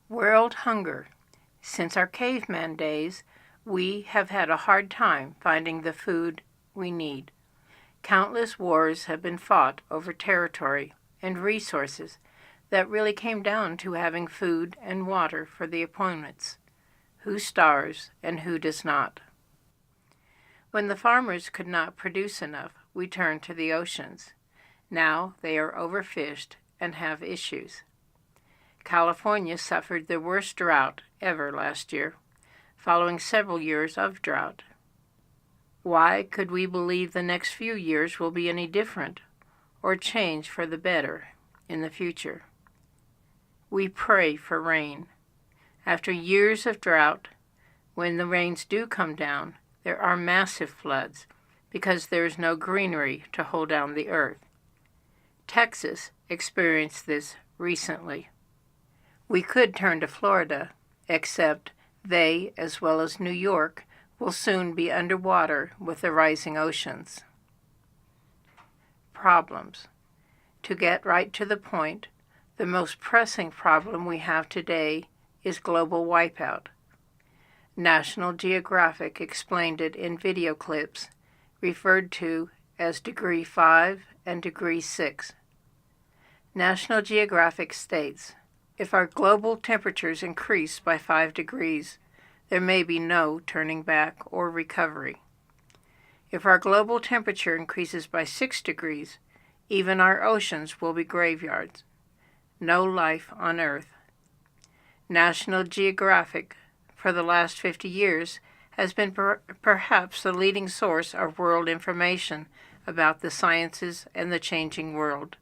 World hunger. Since our caveman days, we have had a hard time finding the food we need. Countless wars have been fought over territory and resources that really came down to having food and water for the opponents. Who starves and who does not? When the farmers could not produce enough, we turned to the oceans. Now they are overfished and have issues. California suffered the worst drought ever last year, following several years of drought. Why could we believe the next few years will be any different or change for the better in the future? We pray for rain. After years of drought, when the rains do come down, there are massive floods because there is no greenery to hold down the earth. Texas experienced this recently. We could turn to Florida, except they, as well as New York, will soon be underwater with the rising oceans. Problems. To get right to the point, the most pressing problem we have today is global wipeout. National Geographic explained it in video clips referred to as Degree 5 and Degree 6. National Geographic states, if our global temperatures increase by 5 degrees, there may be no turning back or recovery. If our global temperature increases by 6 degrees, even our oceans will be graveyards. No life on Earth. National Geographic, for the last 50 years, has been perhaps the leading source of world information about the sciences and the changing world.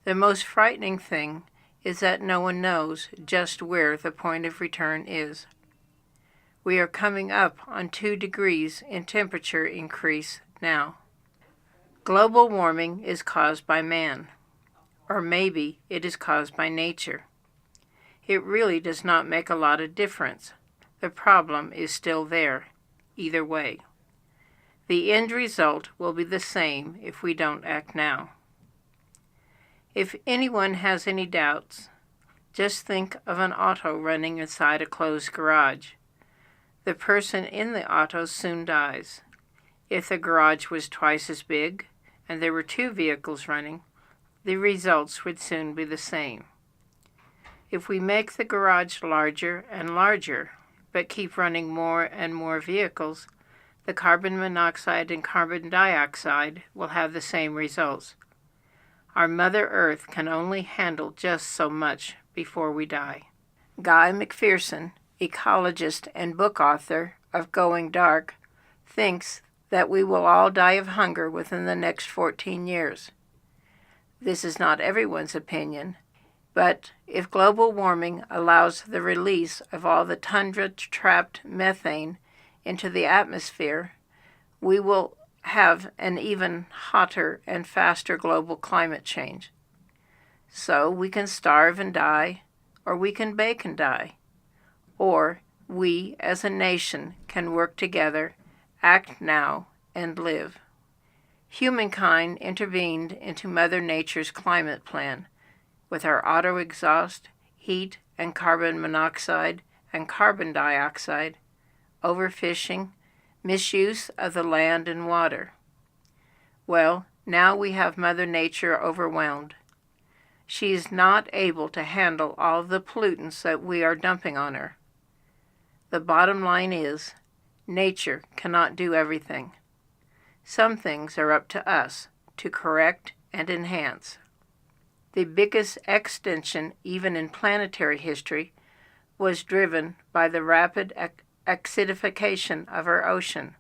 The most frightening thing is that no one knows just where the point of return is. We are coming up on 2 degrees in temperature increase now. Global warming is caused by man, or maybe it is caused by nature. It really does not make a lot of difference. The problem is still there, either way. The end result will be the same if we don't act now. If anyone has any doubts, just think of an auto running inside a closed garage. The person in the auto soon dies. If the garage was twice as big and there were 2 vehicles running, the results would soon be the same. If we make the garage larger and larger, but keep running more and more vehicles, the carbon monoxide and carbon dioxide will have the same results. Our Mother Earth can only handle just so much before we die. Guy McPherson, ecologist and book author of Going Dark, thinks that we will all die of hunger within the next 14 years. This is not everyone's opinion, but if global warming allows the release of all the tundra-trapped methane into the atmosphere, we will have an even hotter and faster global climate change. So we can starve and die, or we can bake and die. Or we, as a nation, can work together, act now, and live. Humankind intervened into Mother Nature's climate plan with our auto exhaust, heat and carbon monoxide and carbon dioxide, overfishing, misuse of the land and water. Well, now we have Mother Nature overwhelmed. She is not able to handle all the pollutants that we are dumping on her. The bottom line is, nature cannot do everything. Some things are up to us to correct and enhance. The biggest extinction, even in planetary history, was driven by the rapid acidification of our ocean.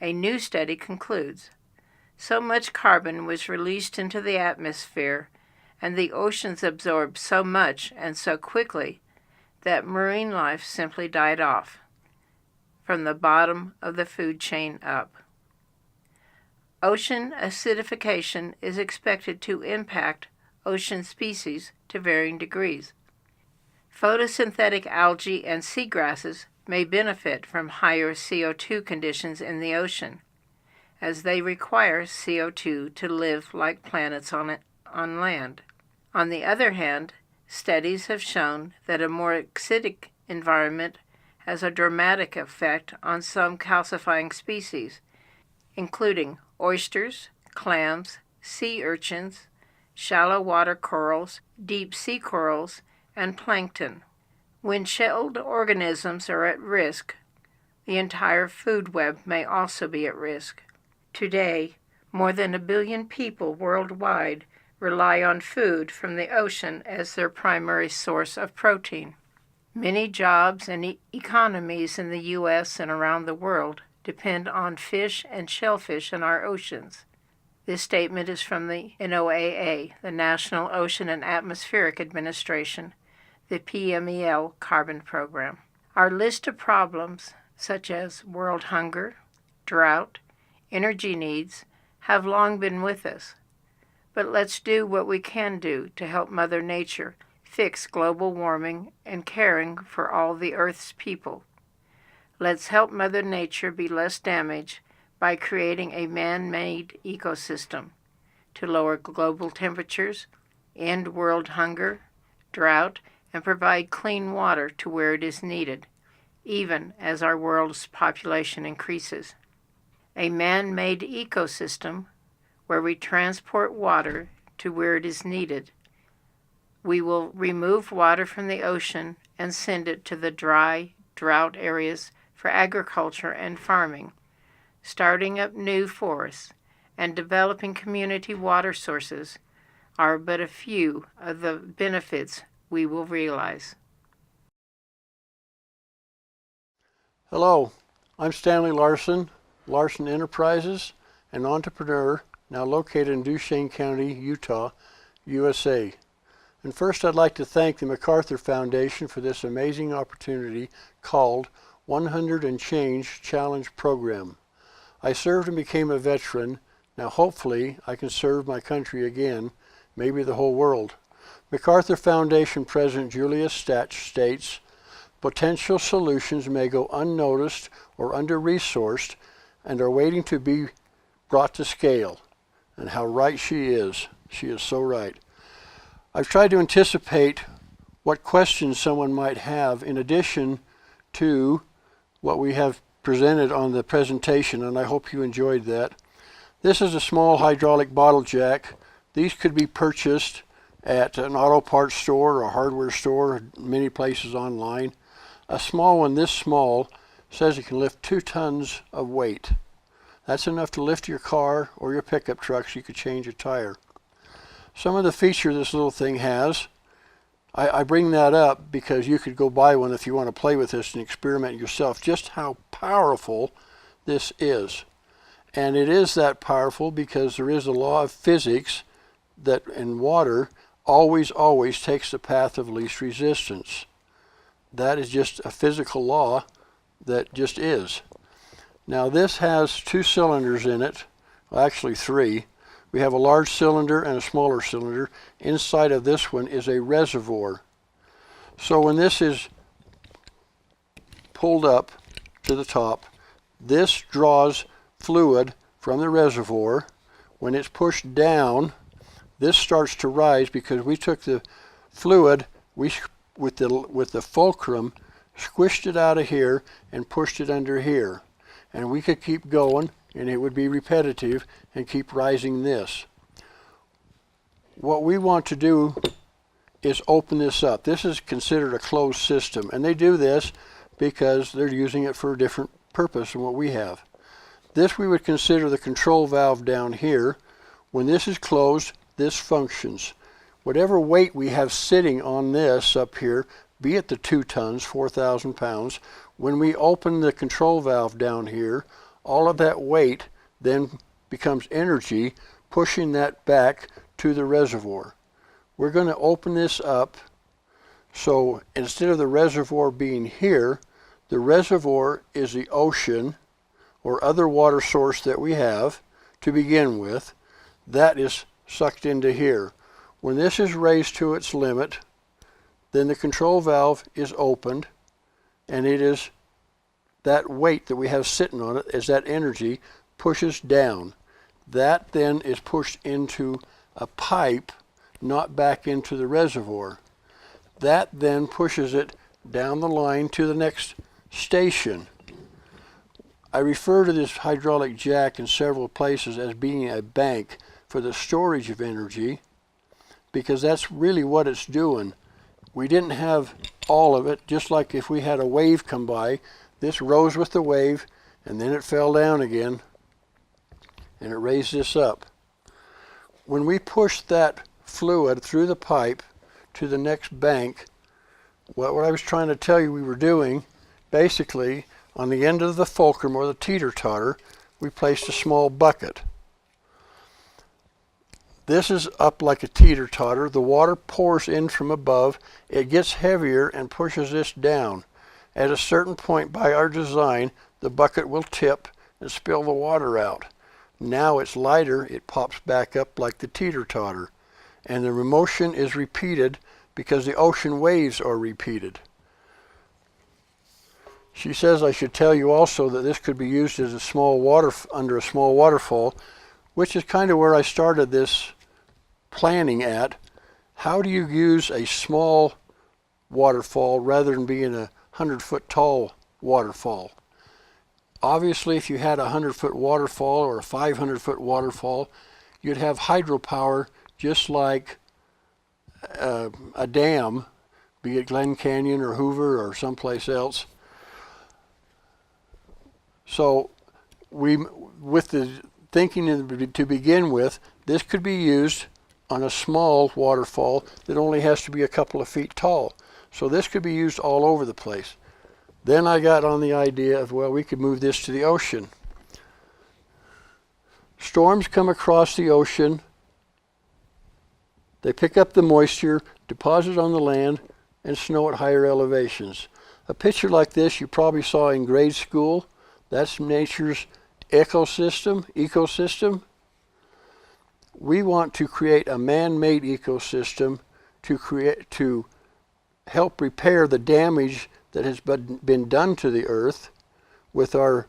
A new study concludes, so much carbon was released into the atmosphere and the oceans absorbed so much and so quickly that marine life simply died off, from the bottom of the food chain up. Ocean acidification is expected to impact ocean species to varying degrees. Photosynthetic algae and seagrasses may benefit from higher CO2 conditions in the ocean, as they require CO2 to live like planets on land. On the other hand, Studies have shown that a more acidic environment has a dramatic effect on some calcifying species, including oysters, clams, sea urchins, shallow water corals, deep sea corals, and plankton. When shelled organisms are at risk, the entire food web may also be at risk. Today, more than 1 billion people worldwide rely on food from the ocean as their primary source of protein. Many jobs and economies in the U.S. and around the world depend on fish and shellfish in our oceans. This statement is from the NOAA, the National Ocean and Atmospheric Administration, the PMEL Carbon Program. Our list of problems, such as world hunger, drought, energy needs, have long been with us. But let's do what we can do to help Mother Nature fix global warming and caring for all the Earth's people. Let's help Mother Nature be less damaged by creating a man-made ecosystem to lower global temperatures, end world hunger, drought, and provide clean water to where it is needed, even as our world's population increases. A man-made ecosystem where we transport water to where it is needed. We will remove water from the ocean and send it to the dry, drought areas for agriculture and farming, starting up new forests and developing community water sources are but a few of the benefits we will realize. Hello, I'm Stanley Larson, Larson Enterprises, an entrepreneur now located in Duchesne County, Utah, USA. And first I'd like to thank the MacArthur Foundation for this amazing opportunity called 100 and Change Challenge Program. I served and became a veteran. Now hopefully I can serve my country again, maybe the whole world. MacArthur Foundation President Julius Statch states, potential solutions may go unnoticed or under-resourced and are waiting to be brought to scale. And how right she is. She is so right. I've tried to anticipate what questions someone might have in addition to what we have presented on the presentation, and I hope you enjoyed that. This is a small hydraulic bottle jack. These could be purchased at an auto parts store or a hardware store, many places online. A small one this small says it can lift 2 tons of weight. That's enough to lift your car or your pickup truck so you could change a tire. Some of the feature this little thing has, I bring that up because you could go buy one if you want to play with this and experiment yourself, just how powerful this is. And it is that powerful because there is a law of physics that in water always takes the path of least resistance. That is just a physical law that just is. Now this has 2 cylinders in it, well, actually 3. We have a large cylinder and a smaller cylinder. Inside of this one is a reservoir. So when this is pulled up to the top, this draws fluid from the reservoir. When it's pushed down, this starts to rise because we took the fluid, with the fulcrum, squished it out of here and pushed it under here. And we could keep going, and it would be repetitive, and keep rising this. What we want to do is open this up. This is considered a closed system, and they do this because they're using it for a different purpose than what we have. This we would consider the control valve down here. When this is closed, this functions. Whatever weight we have sitting on this up here, be it the 2 tons, 4,000 pounds, when we open the control valve down here, all of that weight then becomes energy, pushing that back to the reservoir. We're going to open this up, so instead of the reservoir being here, the reservoir is the ocean or other water source that we have to begin with. That is sucked into here. When this is raised to its limit, then the control valve is opened, and it is that weight that we have sitting on it as that energy pushes down. That then is pushed into a pipe, not back into the reservoir. That then pushes it down the line to the next station. I refer to this hydraulic jack in several places as being a bank for the storage of energy, because that's really what it's doing. We didn't have all of it, just like if we had a wave come by, this rose with the wave and then it fell down again and it raised this up. When we pushed that fluid through the pipe to the next bank, what I was trying to tell you we were doing, basically on the end of the fulcrum or the teeter-totter, we placed a small bucket. This is up like a teeter-totter. The water pours in from above. It gets heavier and pushes this down. At a certain point by our design, the bucket will tip and spill the water out. Now it's lighter. It pops back up like the teeter-totter. And the motion is repeated because the ocean waves are repeated. She says I should tell you also that this could be used as a small under a small waterfall, which is kind of where I started this planning at. How do you use a small waterfall rather than being a 100-foot tall waterfall? Obviously, if you had a 100-foot waterfall or a 500-foot waterfall, you'd have hydropower just like a dam, be it Glen Canyon or Hoover or someplace else. So with the thinking to begin with, this could be used on a small waterfall that only has to be a couple of feet tall. So this could be used all over the place. Then I got on the idea of, well, we could move this to the ocean. Storms come across the ocean. They pick up the moisture, deposit on the land, and snow at higher elevations. A picture like this you probably saw in grade school. That's nature's ecosystem. We want to create a man-made ecosystem to help repair the damage that has been done to the earth with our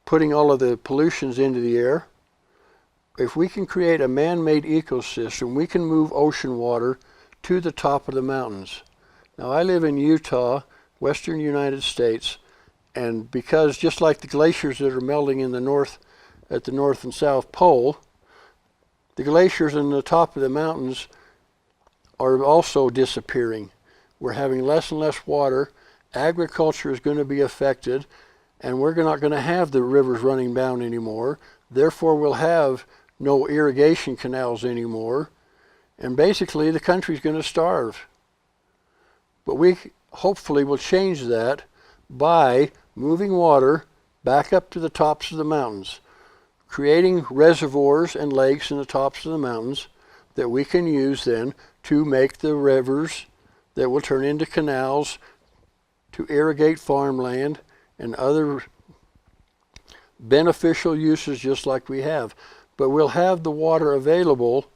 putting all of the pollutions into the air. If we can create a man-made ecosystem, we can move ocean water to the top of the mountains. Now, I live in Utah, western United States, and because just like the glaciers that are melting in the north, at the North and South Pole, the glaciers in the top of the mountains are also disappearing. We're having less and less water. Agriculture is going to be affected, and we're not going to have the rivers running down anymore. Therefore, we'll have no irrigation canals anymore, and basically the country's going to starve. But we hopefully will change that by moving water back up to the tops of the mountains, creating reservoirs and lakes in the tops of the mountains that we can use then to make the rivers that will turn into canals to irrigate farmland and other beneficial uses just like we have. But we'll have the water available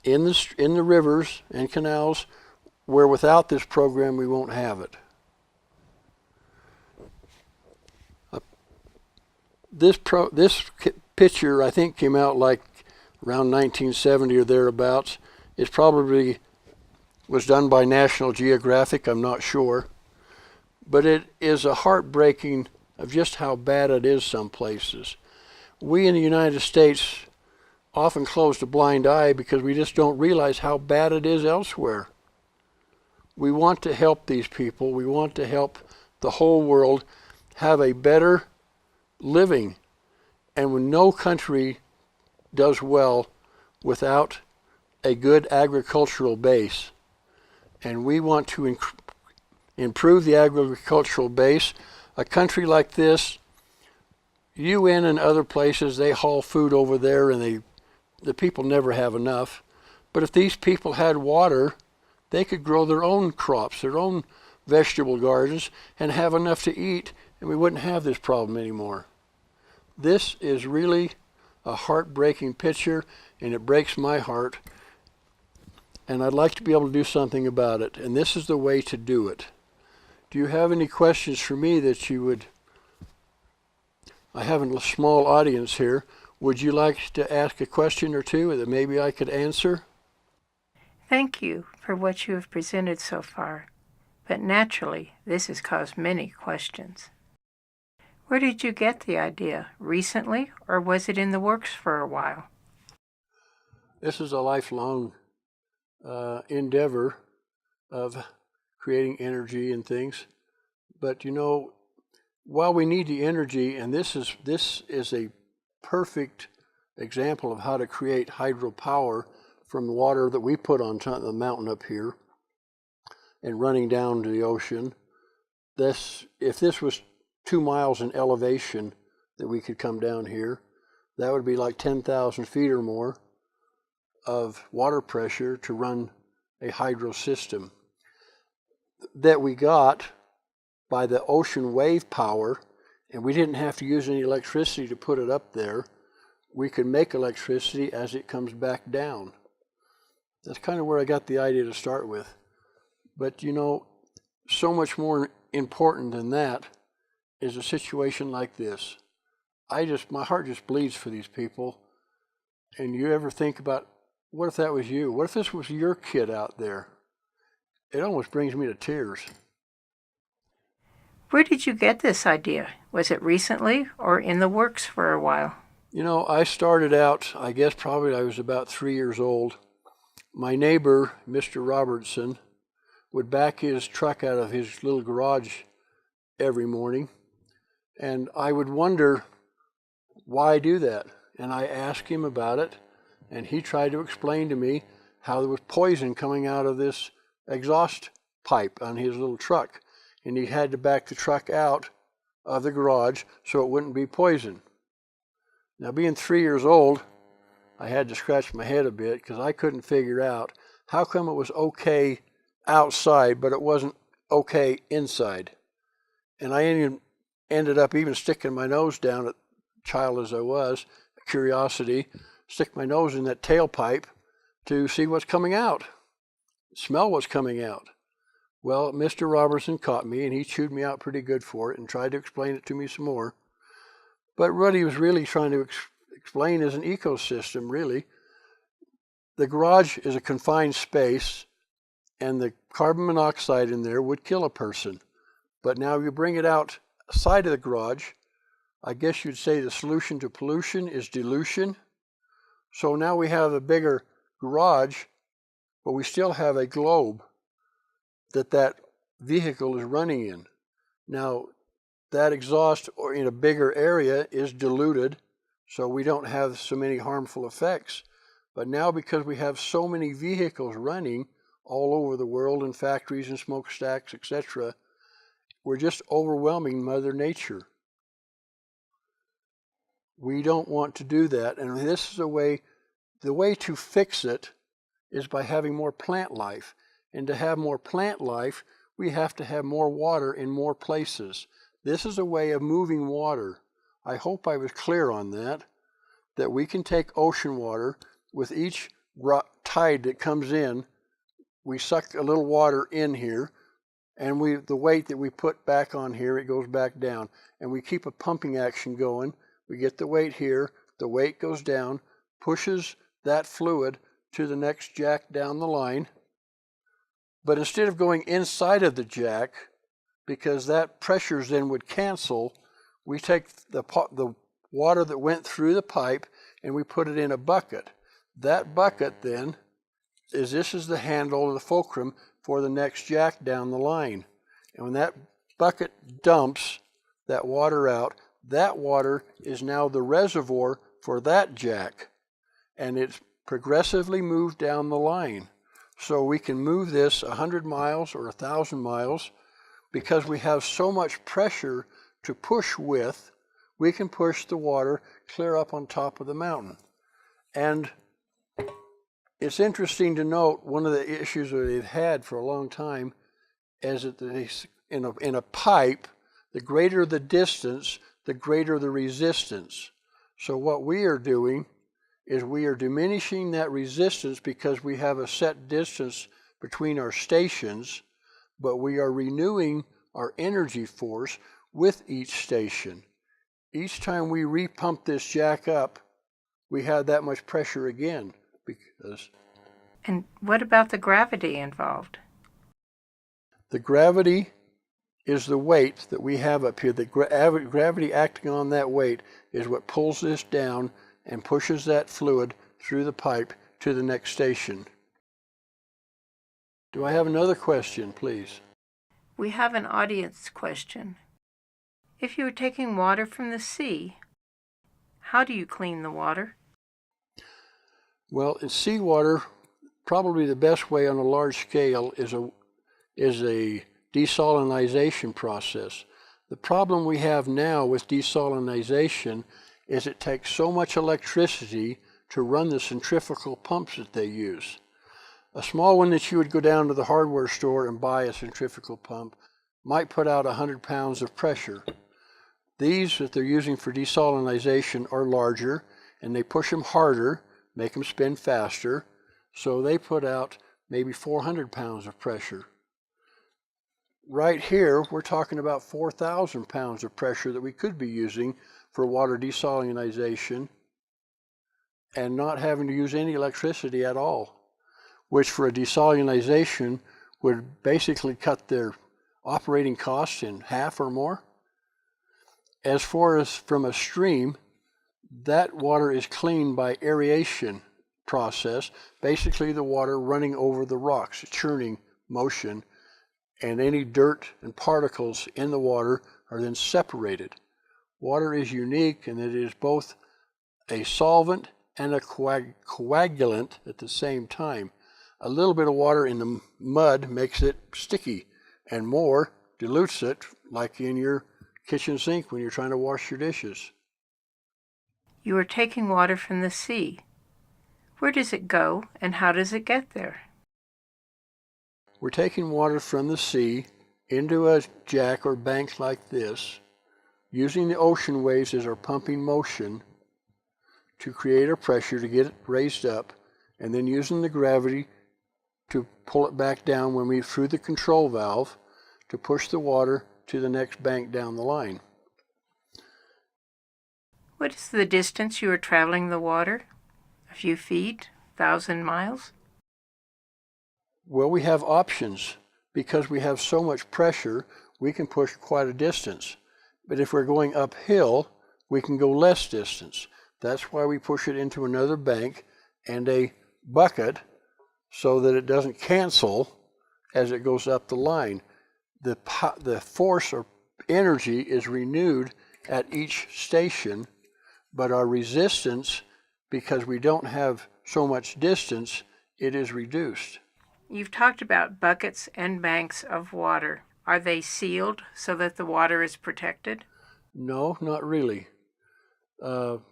in the rivers and canals where without this program we won't have it. This picture I think came out like around 1970 or thereabouts. It probably was done by National Geographic, I'm not sure. But it is a heartbreaking of just how bad it is some places. We in the United States often close a blind eye because we just don't realize how bad it is elsewhere. We want to help these people. We want to help the whole world have a better living. And when no country does well without a good agricultural base, and we want to improve the agricultural base. A country like this, UN and other places, they haul food over there and the people never have enough. But if these people had water, they could grow their own crops, their own vegetable gardens, and have enough to eat, and we wouldn't have this problem anymore. This is really a heartbreaking picture, and it breaks my heart. And I'd like to be able to do something about it, and this is the way to do it. Do you have any questions for me that you would... I have a small audience here. Would you like to ask a question or two that maybe I could answer? Thank you for what you have presented so far, but naturally this has caused many questions. Where did you get the idea? Recently, or was it in the works for a while? This is a lifelong endeavor of creating energy and things. But you know, while we need the energy, and this is a perfect example of how to create hydropower from the water that we put on top of the mountain up here and running down to the ocean. If this was 2 miles in elevation that we could come down here, that would be like 10,000 feet or more of water pressure to run a hydro system that we got by the ocean wave power, and we didn't have to use any electricity to put it up there. We could make electricity as it comes back down. That's kind of where I got the idea to start with. But you know, so much more important than that is a situation like this. My heart just bleeds for these people. And you ever think about, what if that was you? What if this was your kid out there? It almost brings me to tears. Where did you get this idea? Was it recently or in the works for a while? You know, I started out, I guess probably I was about 3 years old. My neighbor, Mr. Robertson, would back his truck out of his little garage every morning. And I would wonder, why do that? And I asked him about it, and he tried to explain to me how there was poison coming out of this exhaust pipe on his little truck. And he had to back the truck out of the garage so it wouldn't be poison. Now, being 3 years old, I had to scratch my head a bit because I couldn't figure out how come it was okay outside, but it wasn't okay inside. And I ended up even sticking my nose down, child as I was, curiosity, stick my nose in that tailpipe to see what's coming out, smell what's coming out. Well, Mr. Robertson caught me, and he chewed me out pretty good for it and tried to explain it to me some more. But what he was really trying to explain is an ecosystem, really. The garage is a confined space, and the carbon monoxide in there would kill a person. But now you bring it outside of the garage, I guess you'd say the solution to pollution is dilution. So now we have a bigger garage, but we still have a globe that vehicle is running in. Now, that exhaust or in a bigger area is diluted, so we don't have so many harmful effects. But now, because we have so many vehicles running all over the world in factories and smokestacks, etc., we're just overwhelming Mother Nature. We don't want to do that, and this is the way to fix it is by having more plant life. And to have more plant life, we have to have more water in more places. This is a way of moving water. I hope I was clear on that we can take ocean water with each tide that comes in. We suck a little water in here, and the weight that we put back on here, it goes back down. And we keep a pumping action going. We get the weight here, the weight goes down, pushes that fluid to the next jack down the line. But instead of going inside of the jack, because that pressures then would cancel, we take the water that went through the pipe and we put it in a bucket. That bucket then this is the handle or the fulcrum for the next jack down the line. And when that bucket dumps that water out, that water is now the reservoir for that jack. And it's progressively moved down the line. So we can move this 100 miles or 1,000 miles because we have so much pressure to push with, we can push the water clear up on top of the mountain. And it's interesting to note one of the issues that they've had for a long time is that in a pipe, the greater the distance, the greater the resistance. So what we are doing is we are diminishing that resistance because we have a set distance between our stations, but we are renewing our energy force with each station. Each time we repump this jack up, we have that much pressure again. And what about the gravity involved? The gravity is the weight that we have up here. The gravity acting on that weight is what pulls this down and pushes that fluid through the pipe to the next station. Do I have another question, please? We have an audience question. If you were taking water from the sea, how do you clean the water? Well, in seawater, probably the best way on a large scale is a desalinization process. The problem we have now with desalinization is it takes so much electricity to run the centrifugal pumps that they use. A small one that you would go down to the hardware store and buy a centrifugal pump might put out 100 pounds of pressure. These that they're using for desalinization are larger, and they push them harder, make them spin faster, so they put out maybe 400 pounds of pressure. Right here, we're talking about 4,000 pounds of pressure that we could be using for water desalinization and not having to use any electricity at all, which for a desalinization would basically cut their operating costs in half or more. As far as from a stream, that water is cleaned by aeration process, basically the water running over the rocks, churning motion, and any dirt and particles in the water are then separated. Water is unique in that it is both a solvent and a coagulant at the same time. A little bit of water in the mud makes it sticky, and more dilutes it, like in your kitchen sink when you're trying to wash your dishes. You are taking water from the sea. Where does it go, and how does it get there? We're taking water from the sea into a jack or bank like this, using the ocean waves as our pumping motion to create a pressure to get it raised up, and then using the gravity to pull it back down when we through the control valve to push the water to the next bank down the line. What is the distance you are traveling the water? A few feet? 1,000 miles? Well, we have options. Because we have so much pressure, we can push quite a distance. But if we're going uphill, we can go less distance. That's why we push it into another bank and a bucket so that it doesn't cancel as it goes up the line. The force or energy is renewed at each station, but our resistance, because we don't have so much distance, it is reduced. You've talked about buckets and banks of water. Are they sealed so that the water is protected? No, not really. Being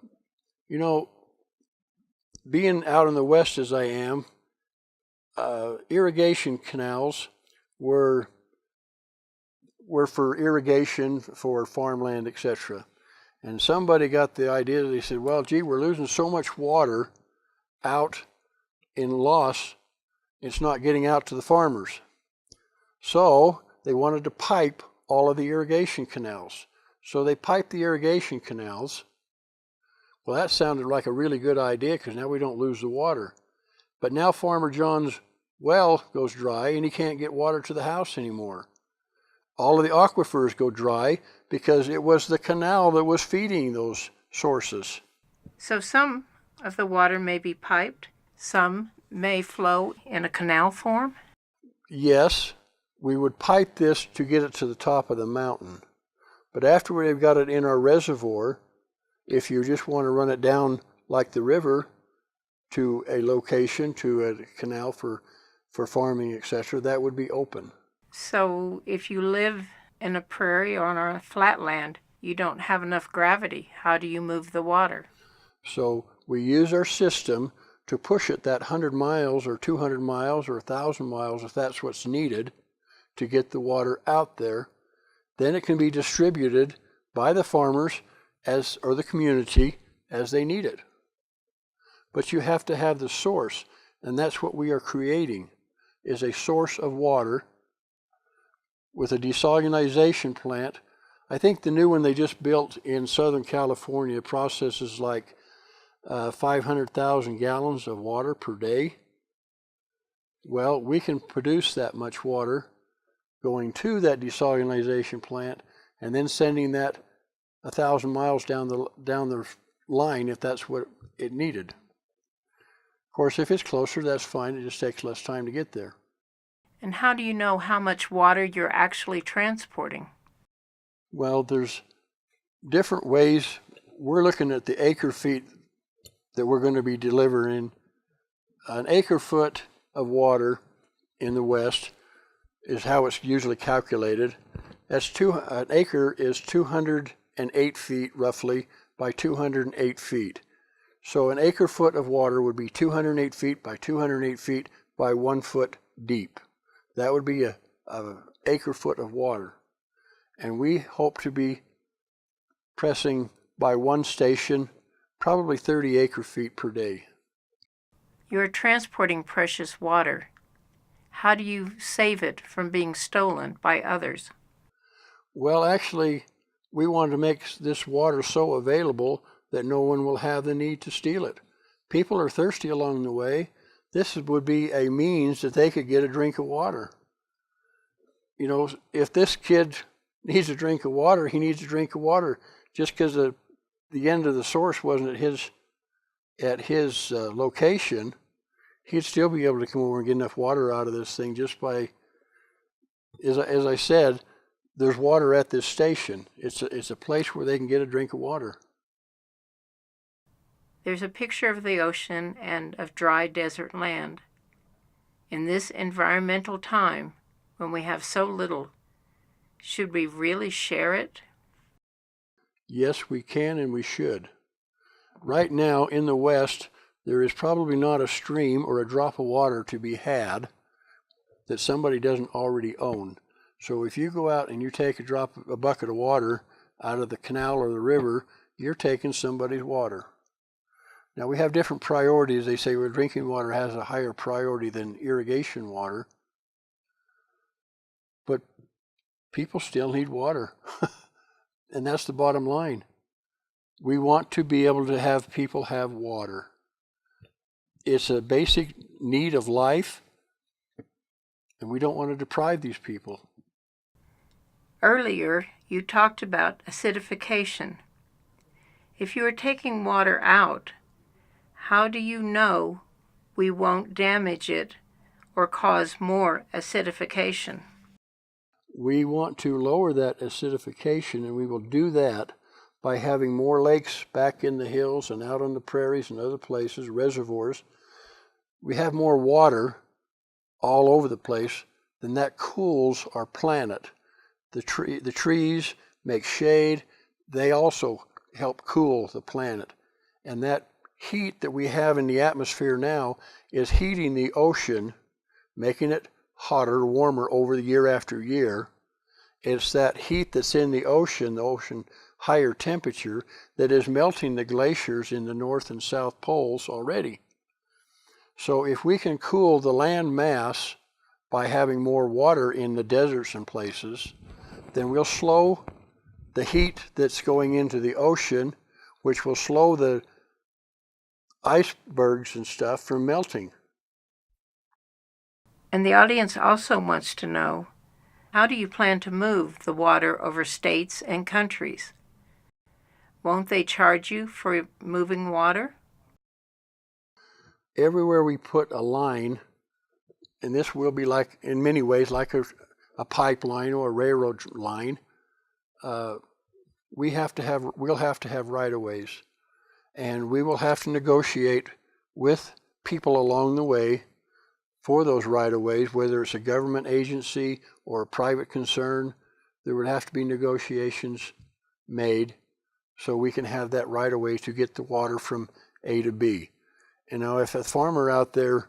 out in the West as I am, irrigation canals were for irrigation for farmland, etc. And somebody got the idea, they said, well, gee, we're losing so much water out in loss, it's not getting out to the farmers. So they wanted to pipe all of the irrigation canals. So they piped the irrigation canals. Well, that sounded like a really good idea because now we don't lose the water. But now Farmer John's well goes dry and he can't get water to the house anymore. All of the aquifers go dry because it was the canal that was feeding those sources. So some of the water may be piped, some may flow in a canal form? Yes, we would pipe this to get it to the top of the mountain. But after we've got it in our reservoir, if you just want to run it down like the river to a location, to a canal for farming, etc., that would be open. So if you live in a prairie or on a flatland, you don't have enough gravity. How do you move the water? So we use our system to push it that 100 miles or 200 miles or 1,000 miles, if that's what's needed, to get the water out there. Then it can be distributed by the farmers or the community as they need it. But you have to have the source, and that's what we are creating, is a source of water with a desalinization plant. I think the new one they just built in Southern California processes like 500,000 gallons of water per day. Well, we can produce that much water going to that desalination plant and then sending that 1,000 miles down the line if that's what it needed. Of course, if it's closer, that's fine. It just takes less time to get there. And how do you know how much water you're actually transporting? Well, there's different ways. We're looking at the acre feet that we're going to be delivering. An acre foot of water in the West is how it's usually calculated. An acre is 208 feet roughly by 208 feet. So an acre foot of water would be 208 feet by 208 feet by 1 foot deep. That would be a acre foot of water. And we hope to be pressing by one station probably 30 acre feet per day. You're transporting precious water. How do you save it from being stolen by others? Well, actually, we want to make this water so available that no one will have the need to steal it. People are thirsty along the way. This would be a means that they could get a drink of water. You know, if this kid needs a drink of water, he needs a drink of water. Just because the end of the source wasn't at his location, he'd still be able to come over and get enough water out of this thing just by, as I said, there's water at this station. It's a place where they can get a drink of water. There's a picture of the ocean and of dry desert land. In this environmental time, when we have so little, should we really share it? Yes, we can and we should. Right now in the West, there is probably not a stream or a drop of water to be had that somebody doesn't already own. So if you go out and you take a bucket of water out of the canal or the river, you're taking somebody's water. Now we have different priorities. They say drinking water has a higher priority than irrigation water. But people still need water. And that's the bottom line. We want to be able to have people have water. It's a basic need of life, and we don't want to deprive these people. Earlier, you talked about acidification. If you are taking water out, how do you know we won't damage it or cause more acidification? We want to lower that acidification, and we will do that by having more lakes back in the hills and out on the prairies and other places, reservoirs. We have more water all over the place, then that cools our planet. The trees make shade. They also help cool the planet. And that heat that we have in the atmosphere now is heating the ocean, making it hotter, warmer over the year after year. It's that heat that's in the ocean higher temperature, that is melting the glaciers in the north and south poles already. So if we can cool the land mass by having more water in the deserts and places, then we'll slow the heat that's going into the ocean, which will slow the icebergs and stuff from melting. And the audience also wants to know, how do you plan to move the water over states and countries? Won't they charge you for moving water? Everywhere we put a line, and this will be like, in many ways, like a pipeline or a railroad line, we'll have to have right-of-ways. And we will have to negotiate with people along the way for those right-of-ways, whether it's a government agency or a private concern. There would have to be negotiations made so we can have that right-of-way to get the water from A to B. You know, if a farmer out there,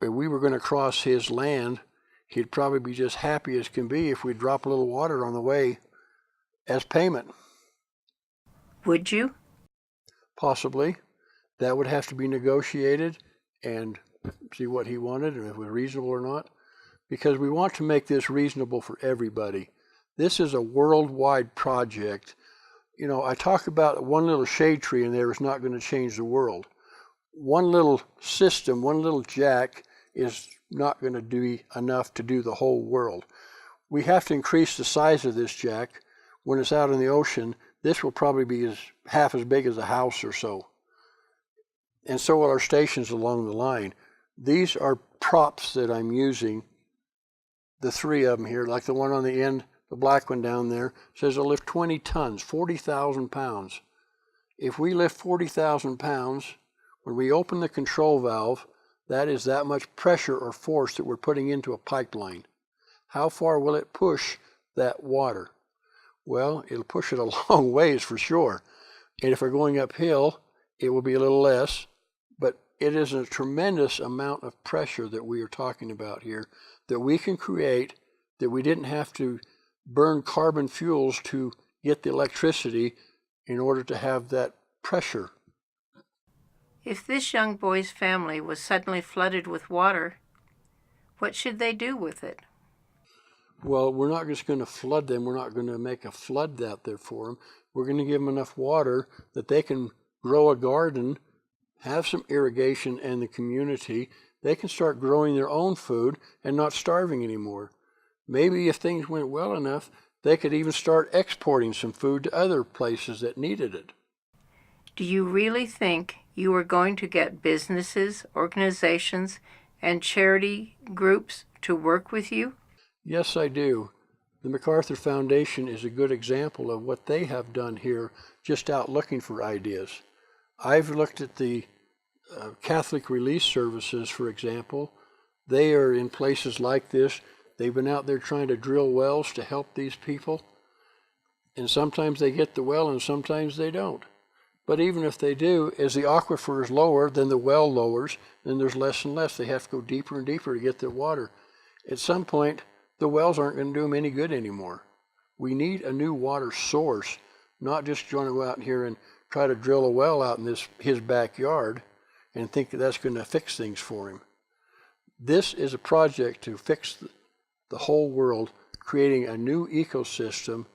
if we were going to cross his land, he'd probably be just happy as can be if we drop a little water on the way as payment. Would you? Possibly. That would have to be negotiated and see what he wanted and if it was reasonable or not, because we want to make this reasonable for everybody. This is a worldwide project. You know, I talk about one little shade tree in there is not going to change the world. One little system, one little jack is not going to be enough to do the whole world. We have to increase the size of this jack. When it's out in the ocean, this will probably be half as big as a house or so. And so will our stations along the line. These are props that I'm using, the 3 of them here, like the one on the end, the black one down there, says it'll lift 20 tons, 40,000 pounds. If we lift 40,000 pounds, when we open the control valve, that is that much pressure or force that we're putting into a pipeline. How far will it push that water? Well, it'll push it a long ways for sure. And if we're going uphill, it will be a little less, but it is a tremendous amount of pressure that we are talking about here that we can create, that we didn't have to burn carbon fuels to get the electricity in order to have that pressure. If this young boy's family was suddenly flooded with water, what should they do with it? Well, we're not just going to flood them. We're not going to make a flood out there for them. We're going to give them enough water that they can grow a garden, have some irrigation in the community. They can start growing their own food and not starving anymore. Maybe if things went well enough, they could even start exporting some food to other places that needed it. Do you really think you are going to get businesses, organizations, and charity groups to work with you? Yes, I do. The MacArthur Foundation is a good example of what they have done here, just out looking for ideas. I've looked at the Catholic Relief Services, for example. They are in places like this. They've been out there trying to drill wells to help these people. And sometimes they get the well and sometimes they don't. But even if they do, as the aquifer is lower, then the well lowers, then there's less and less. They have to go deeper and deeper to get their water. At some point, the wells aren't going to do them any good anymore. We need a new water source, not just going to go out here and try to drill a well out in his backyard and think that that's going to fix things for him. This is a project to fix the whole world, creating a new ecosystem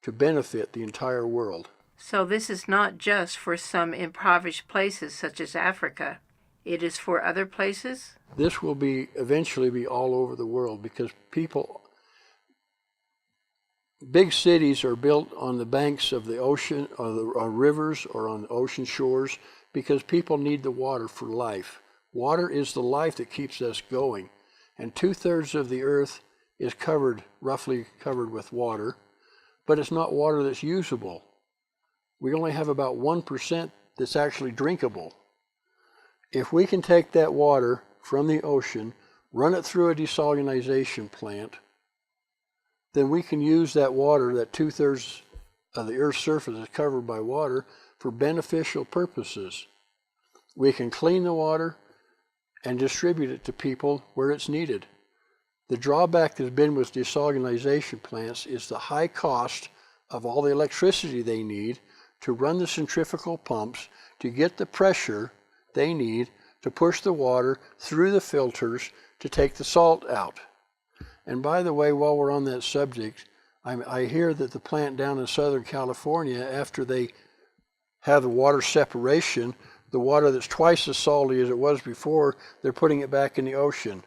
to benefit the entire world. So this is not just for some impoverished places such as Africa. It is for other places? This will eventually be all over the world because big cities are built on the banks of the ocean or rivers or on the ocean shores because people need the water for life. Water is the life that keeps us going. And 2/3 of the earth is roughly covered with water, but it's not water that's usable. We only have about 1% that's actually drinkable. If we can take that water from the ocean, run it through a desalination plant, then we can use that water, that 2/3 of the Earth's surface is covered by water, for beneficial purposes. We can clean the water and distribute it to people where it's needed. The drawback that's been with desalination plants is the high cost of all the electricity they need to run the centrifugal pumps to get the pressure they need to push the water through the filters to take the salt out. And by the way, while we're on that subject, I hear that the plant down in Southern California, after they have the water separation, the water that's twice as salty as it was before, they're putting it back in the ocean.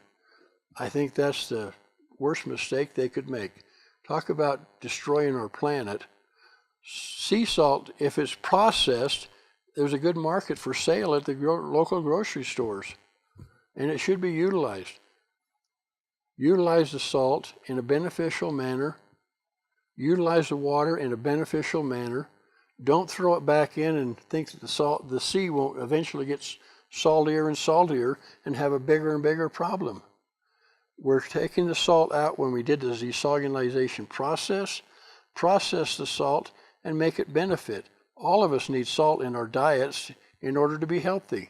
I think that's the worst mistake they could make. Talk about destroying our planet. Sea salt, if it's processed, there's a good market for sale at the local grocery stores, and it should be utilized. Utilize the salt in a beneficial manner. Utilize the water in a beneficial manner. Don't throw it back in and think that the sea won't eventually get saltier and saltier and have a bigger and bigger problem. We're taking the salt out when we did the desalination process the salt, and make it benefit. All of us need salt in our diets in order to be healthy.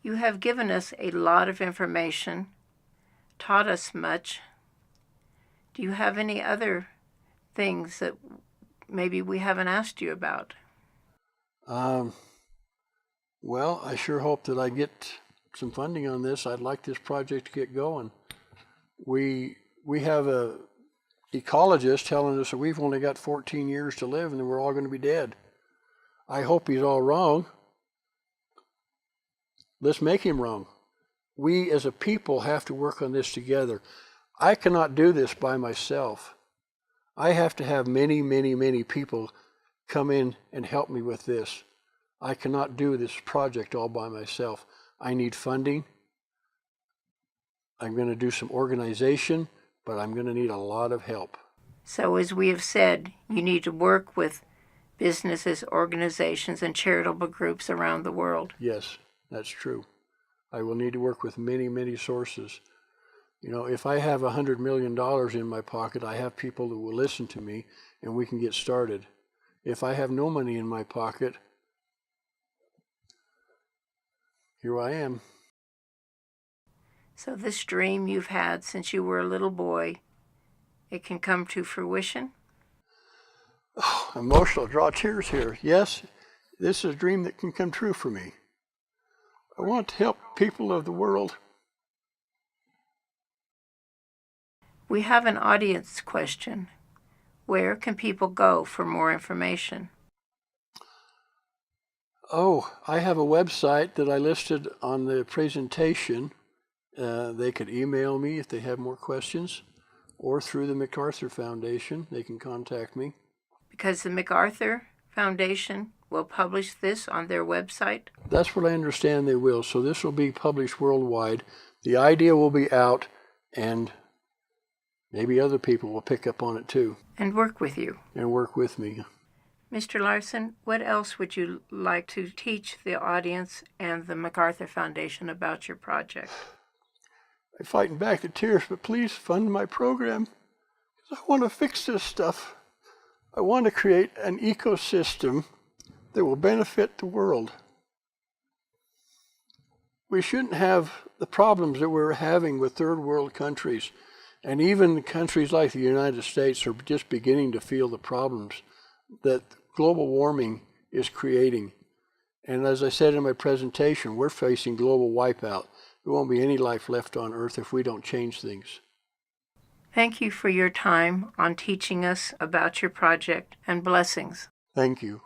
You have given us a lot of information, taught us much. Do you have any other things that maybe we haven't asked you about? Well, I sure hope that I get some funding on this. I'd like this project to get going. We have a ecologist telling us that we've only got 14 years to live and then we're all going to be dead. I hope he's all wrong. Let's make him wrong. We as a people have to work on this together. I cannot do this by myself. I have to have many, many, many people come in and help me with this. I cannot do this project all by myself. I need funding. I'm going to do some organization, but I'm going to need a lot of help. So as we have said, you need to work with businesses, organizations, and charitable groups around the world. Yes, that's true. I will need to work with many, many sources. You know, if I have $100 million in my pocket, I have people that will listen to me and we can get started. If I have no money in my pocket, here I am. So this dream you've had since you were a little boy, it can come to fruition? Oh, emotional, draw tears here. Yes, this is a dream that can come true for me. I want to help people of the world. We have an audience question. Where can people go for more information? Oh, I have a website that I listed on the presentation. They could email me if they have more questions, or through the MacArthur Foundation, they can contact me. Because the MacArthur Foundation will publish this on their website? That's what I understand they will. So this will be published worldwide. The idea will be out, and maybe other people will pick up on it too. And work with you. And work with me. Mr. Larson, what else would you like to teach the audience and the MacArthur Foundation about your project? I'm fighting back the tears, but please fund my program. I want to fix this stuff. I want to create an ecosystem that will benefit the world. We shouldn't have the problems that we're having with third world countries. And even countries like the United States are just beginning to feel the problems that global warming is creating. And as I said in my presentation, we're facing global wipeout. There won't be any life left on Earth if we don't change things. Thank you for your time on teaching us about your project, and blessings. Thank you.